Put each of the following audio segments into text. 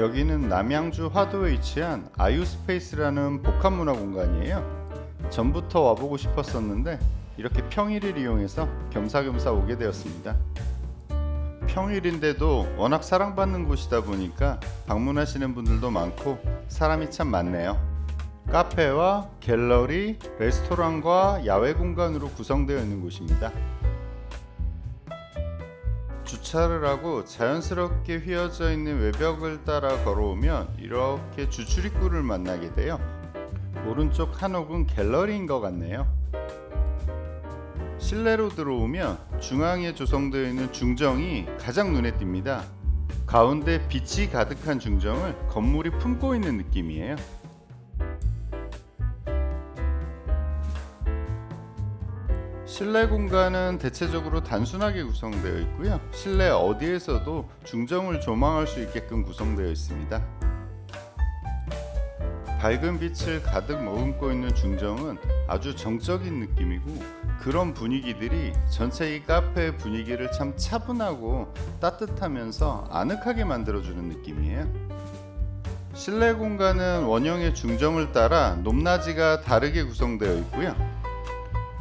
여기는 남양주 화도에 위치한 아유스페이스라는 복합문화 공간이에요. 전부터 와보고 싶었었는데 이렇게 평일을 이용해서 겸사겸사 오게 되었습니다. 평일인데도 워낙 사랑받는 곳이다 보니까 방문하시는 분들도 많고 사람이 참 많네요. 카페와 갤러리, 레스토랑과 야외 공간으로 구성되어 있는 곳입니다. 주차를 하고 자연스럽게 휘어져 있는 외벽을 따라 걸어오면 이렇게 주출입구를 만나게 돼요. 오른쪽 한옥은 갤러리인 것 같네요. 실내로 들어오면 중앙에 조성되어 있는 중정이 가장 눈에 띕니다. 가운데 빛이 가득한 중정을 건물이 품고 있는 느낌이에요. 실내 공간은 대체적으로 단순하게 구성되어 있고요. 실내 어디에서도 중정을 조망할 수 있게끔 구성되어 있습니다. 밝은 빛을 가득 머금고 있는 중정은 아주 정적인 느낌이고, 그런 분위기들이 전체 이 카페의 분위기를 참 차분하고 따뜻하면서 아늑하게 만들어주는 느낌이에요. 실내 공간은 원형의 중정을 따라 높낮이가 다르게 구성되어 있고요.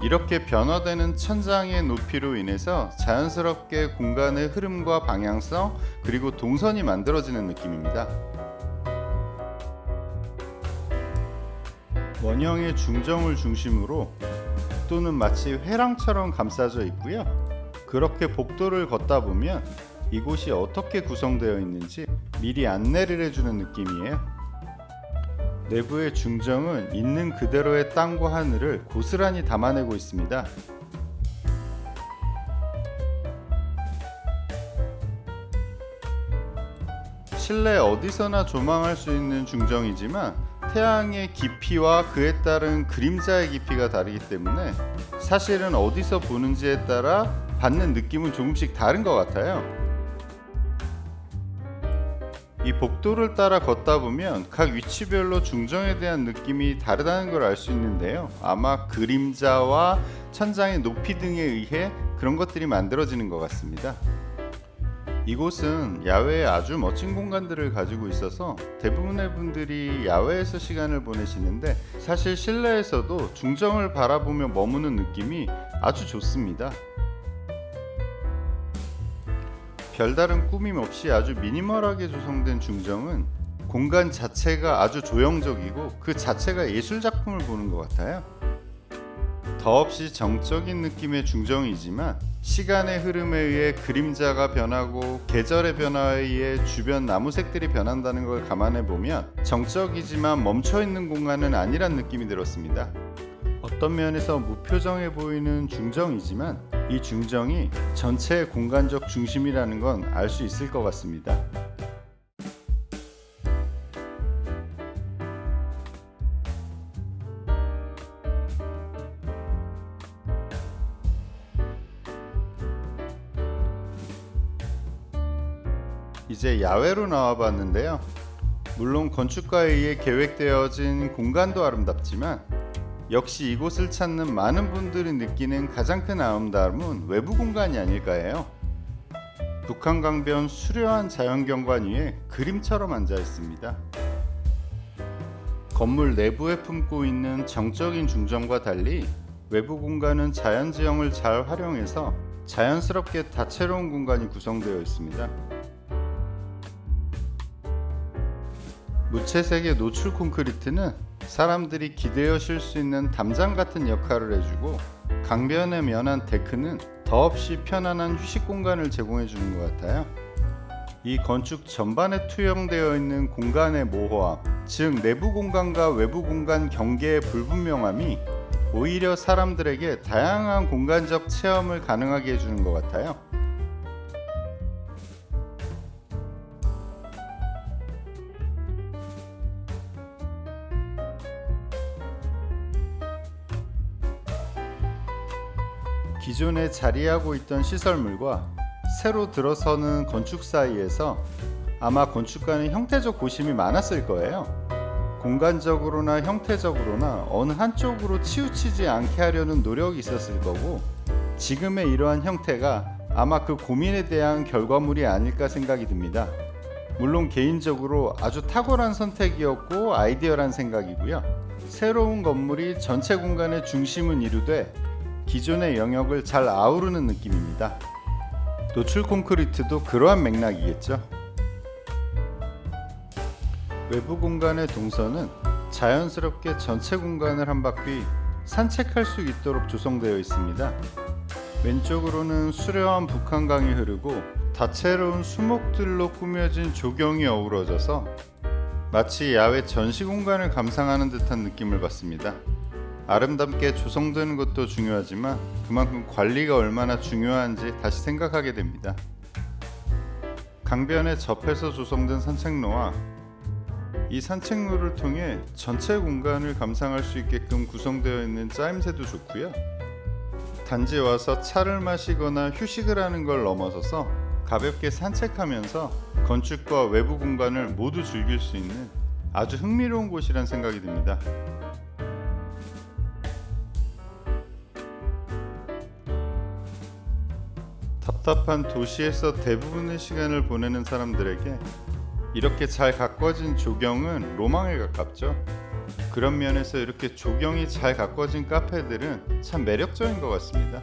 이렇게 변화되는 천장의 높이로 인해서 자연스럽게 공간의 흐름과 방향성 그리고 동선이 만들어지는 느낌입니다. 원형의 중정을 중심으로 또는 마치 회랑처럼 감싸져 있고요. 그렇게 복도를 걷다 보면 이곳이 어떻게 구성되어 있는지 미리 안내를 해주는 느낌이에요. 내부의 중정은 있는 그대로의 땅과 하늘을 고스란히 담아내고 있습니다. 실내 어디서나 조망할 수 있는 중정이지만 태양의 깊이와 그에 따른 그림자의 깊이가 다르기 때문에 사실은 어디서 보는지에 따라 받는 느낌은 조금씩 다른 것 같아요. 이 복도를 따라 걷다 보면 각 위치별로 중정에 대한 느낌이 다르다는 걸 알 수 있는데요. 아마 그림자와 천장의 높이 등에 의해 그런 것들이 만들어지는 것 같습니다. 이곳은 야외에 아주 멋진 공간들을 가지고 있어서 대부분의 분들이 야외에서 시간을 보내시는데, 사실 실내에서도 중정을 바라보며 머무는 느낌이 아주 좋습니다. 별다른 꾸밈 없이 아주 미니멀하게 조성된 중정은 공간 자체가 아주 조형적이고 그 자체가 예술작품을 보는 것 같아요. 더없이 정적인 느낌의 중정이지만 시간의 흐름에 의해 그림자가 변하고 계절의 변화에 의해 주변 나무색들이 변한다는 걸 감안해 보면 정적이지만 멈춰있는 공간은 아니란 느낌이 들었습니다. 어떤 면에서 무표정해 보이는 중정이지만 이 중정이 전체의 공간적 중심이라는 건 알 수 있을 것 같습니다. 이제 야외로 나와 봤는데요. 물론 건축가에 의해 계획되어진 공간도 아름답지만 역시 이곳을 찾는 많은 분들이 느끼는 가장 큰 아름다움은 외부 공간이 아닐까 해요. 북한 강변 수려한 자연경관 위에 그림처럼 앉아 있습니다. 건물 내부에 품고 있는 정적인 중정과 달리 외부 공간은 자연지형을 잘 활용해서 자연스럽게 다채로운 공간이 구성되어 있습니다. 무채색의 노출 콘크리트는 사람들이 기대어 쉴 수 있는 담장 같은 역할을 해주고, 강변에 면한 데크는 더없이 편안한 휴식 공간을 제공해 주는 것 같아요. 이 건축 전반에 투영되어 있는 공간의 모호함, 즉 내부 공간과 외부 공간 경계의 불분명함이 오히려 사람들에게 다양한 공간적 체험을 가능하게 해주는 것 같아요. 기존에 자리하고 있던 시설물과 새로 들어서는 건축 사이에서 아마 건축가는 형태적 고심이 많았을 거예요. 공간적으로나 형태적으로나 어느 한쪽으로 치우치지 않게 하려는 노력이 있었을 거고, 지금의 이러한 형태가 아마 그 고민에 대한 결과물이 아닐까 생각이 듭니다. 물론 개인적으로 아주 탁월한 선택이었고 아이디어란 생각이고요. 새로운 건물이 전체 공간의 중심은 이루되 기존의 영역을 잘 아우르는 느낌입니다. 노출 콘크리트도 그러한 맥락이겠죠. 외부 공간의 동선은 자연스럽게 전체 공간을 한 바퀴 산책할 수 있도록 조성되어 있습니다. 왼쪽으로는 수려한 북한강이 흐르고 다채로운 수목들로 꾸며진 조경이 어우러져서 마치 야외 전시 공간을 감상하는 듯한 느낌을 받습니다. 아름답게 조성되는 것도 중요하지만 그만큼 관리가 얼마나 중요한지 다시 생각하게 됩니다. 강변에 접해서 조성된 산책로와 이 산책로를 통해 전체 공간을 감상할 수 있게끔 구성되어 있는 짜임새도 좋고요. 단지 와서 차를 마시거나 휴식을 하는 걸 넘어서서 가볍게 산책하면서 건축과 외부 공간을 모두 즐길 수 있는 아주 흥미로운 곳이란 생각이 듭니다. 답답한 도시에서 대부분의 시간을 보내는 사람들에게 이렇게 잘 가꿔진 조경은 로망에 가깝죠. 그런 면에서 이렇게 조경이 잘 가꿔진 카페들은 참 매력적인 것 같습니다.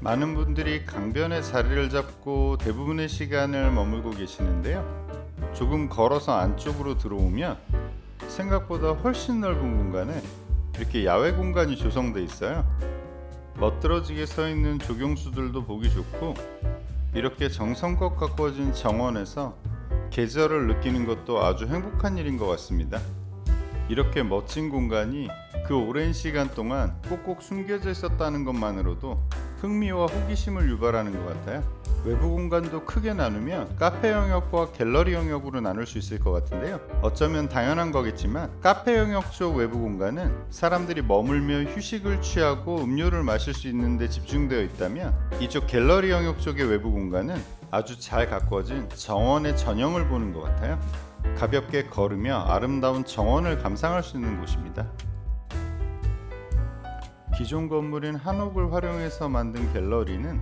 많은 분들이 강변에 자리를 잡고 대부분의 시간을 머물고 계시는데요. 조금 걸어서 안쪽으로 들어오면 생각보다 훨씬 넓은 공간에 이렇게 야외 공간이 조성되어 있어요. 멋들어지게 서 있는 조경수들도 보기 좋고, 이렇게 정성껏 가꿔진 정원에서 계절을 느끼는 것도 아주 행복한 일인 것 같습니다. 이렇게 멋진 공간이 그 오랜 시간 동안 꼭꼭 숨겨져 있었다는 것만으로도 흥미와 호기심을 유발하는 것 같아요. 외부 공간도 크게 나누면 카페 영역과 갤러리 영역으로 나눌 수 있을 것 같은데요. 어쩌면 당연한 거겠지만 카페 영역 쪽 외부 공간은 사람들이 머물며 휴식을 취하고 음료를 마실 수 있는 데 집중되어 있다면, 이쪽 갤러리 영역 쪽의 외부 공간은 아주 잘 가꿔진 정원의 전형을 보는 것 같아요. 가볍게 걸으며 아름다운 정원을 감상할 수 있는 곳입니다. 기존 건물인 한옥을 활용해서 만든 갤러리는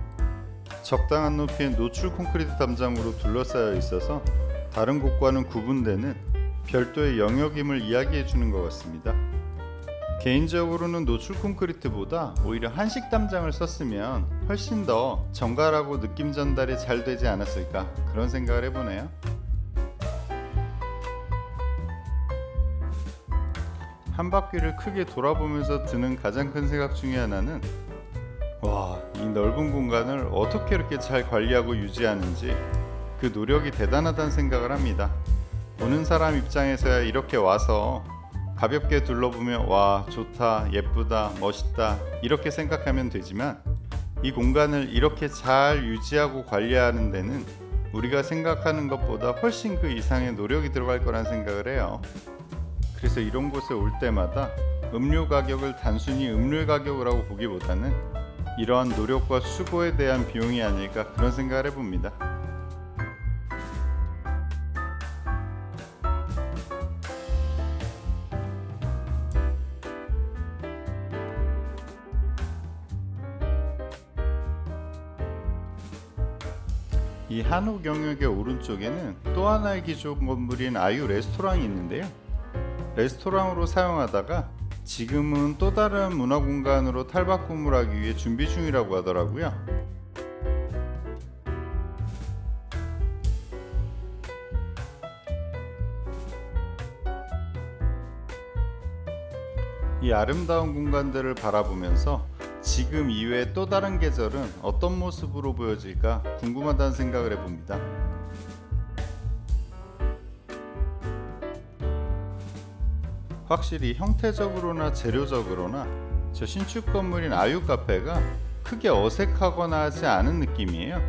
적당한 높이의 노출 콘크리트 담장으로 둘러싸여 있어서 다른 곳과는 구분되는 별도의 영역임을 이야기해 주는 것 같습니다. 개인적으로는 노출 콘크리트보다 오히려 한식 담장을 썼으면 훨씬 더 정갈하고 느낌 전달이 잘 되지 않았을까, 그런 생각을 해보네요. 한 바퀴를 크게 돌아보면서 드는 가장 큰 생각 중에 하나는, 와, 이 넓은 공간을 어떻게 이렇게 잘 관리하고 유지하는지 그 노력이 대단하다는 생각을 합니다. 보는 사람 입장에서야 이렇게 와서 가볍게 둘러보면 와, 좋다, 예쁘다, 멋있다 이렇게 생각하면 되지만, 이 공간을 이렇게 잘 유지하고 관리하는 데는 우리가 생각하는 것보다 훨씬 그 이상의 노력이 들어갈 거란 생각을 해요. 그래서 이런 곳에 올 때마다 음료 가격을 단순히 음료 가격이라고 보기보다는 이러한 노력과 수고에 대한 비용이 아닐까, 그런 생각을 해봅니다. 이 한옥 영역의 오른쪽에는 또 하나의 기존 건물인 아유 레스토랑이 있는데요. 레스토랑으로 사용하다가 지금은 또 다른 문화 공간으로 탈바꿈을 하기 위해 준비 중이라고 하더라고요. 이 아름다운 공간들을 바라보면서 지금 이외의 또 다른 계절은 어떤 모습으로 보여질까 궁금하다는 생각을 해봅니다. 확실히 형태적으로나 재료적으로나 저 신축 건물인 아유 카페가 크게 어색하거나 하지 않은 느낌이에요.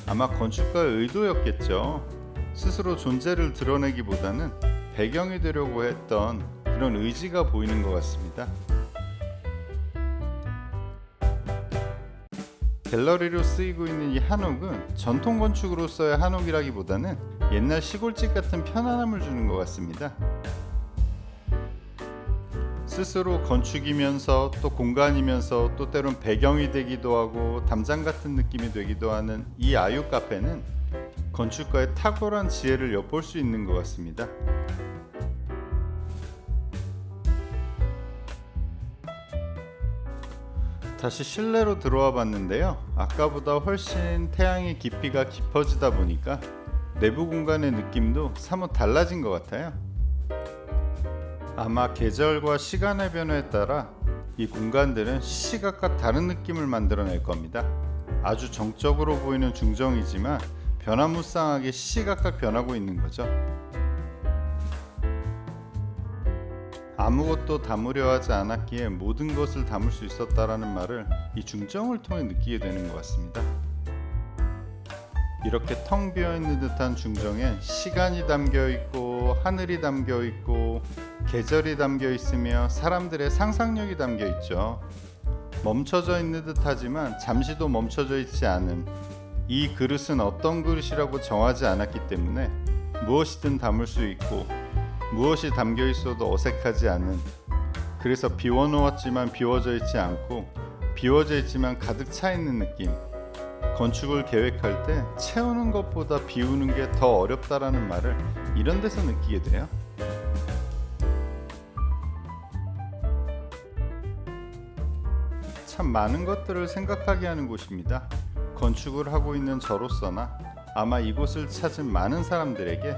아마 건축가의 의도였겠죠. 스스로 존재를 드러내기보다는 배경이 되려고 했던 그런 의지가 보이는 것 같습니다. 갤러리로 쓰이고 있는 이 한옥은 전통 건축으로서의 한옥이라기보다는 옛날 시골집 같은 편안함을 주는 것 같습니다. 스스로 건축이면서 또 공간이면서 또 때론 배경이 되기도 하고 담장 같은 느낌이 되기도 하는 이 아유 카페는 건축가의 탁월한 지혜를 엿볼 수 있는 것 같습니다. 다시 실내로 들어와 봤는데요. 아까보다 훨씬 태양의 깊이가 깊어지다 보니까 내부 공간의 느낌도 사뭇 달라진 것 같아요. 아마 계절과 시간의 변화에 따라 이 공간들은 시시각각 다른 느낌을 만들어낼 겁니다. 아주 정적으로 보이는 중정이지만 변화무쌍하게 시시각각 변하고 있는 거죠. 아무것도 담으려 하지 않았기에 모든 것을 담을 수 있었다라는 말을 이 중정을 통해 느끼게 되는 것 같습니다. 이렇게 텅 비어있는 듯한 중정엔 시간이 담겨있고 하늘이 담겨있고 계절이 담겨있으며 사람들의 상상력이 담겨있죠. 멈춰져 있는 듯하지만 잠시도 멈춰져 있지 않은 이 그릇은 어떤 그릇이라고 정하지 않았기 때문에 무엇이든 담을 수 있고 무엇이 담겨 있어도 어색하지 않은, 그래서 비워놓았지만 비워져 있지 않고 비워져 있지만 가득 차 있는 느낌. 건축을 계획할 때 채우는 것보다 비우는 게 더 어렵다라는 말을 이런 데서 느끼게 돼요. 참 많은 것들을 생각하게 하는 곳입니다. 건축을 하고 있는 저로서나 아마 이곳을 찾은 많은 사람들에게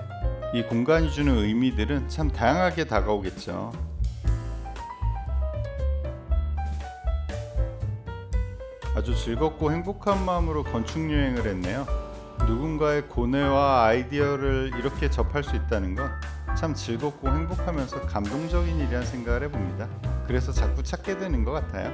이 공간이 주는 의미들은 참 다양하게 다가오겠죠. 아주 즐겁고 행복한 마음으로 건축 여행을 했네요. 누군가의 고뇌와 아이디어를 이렇게 접할 수 있다는 건 참 즐겁고 행복하면서 감동적인 일이라는 생각을 해봅니다. 그래서 자꾸 찾게 되는 것 같아요.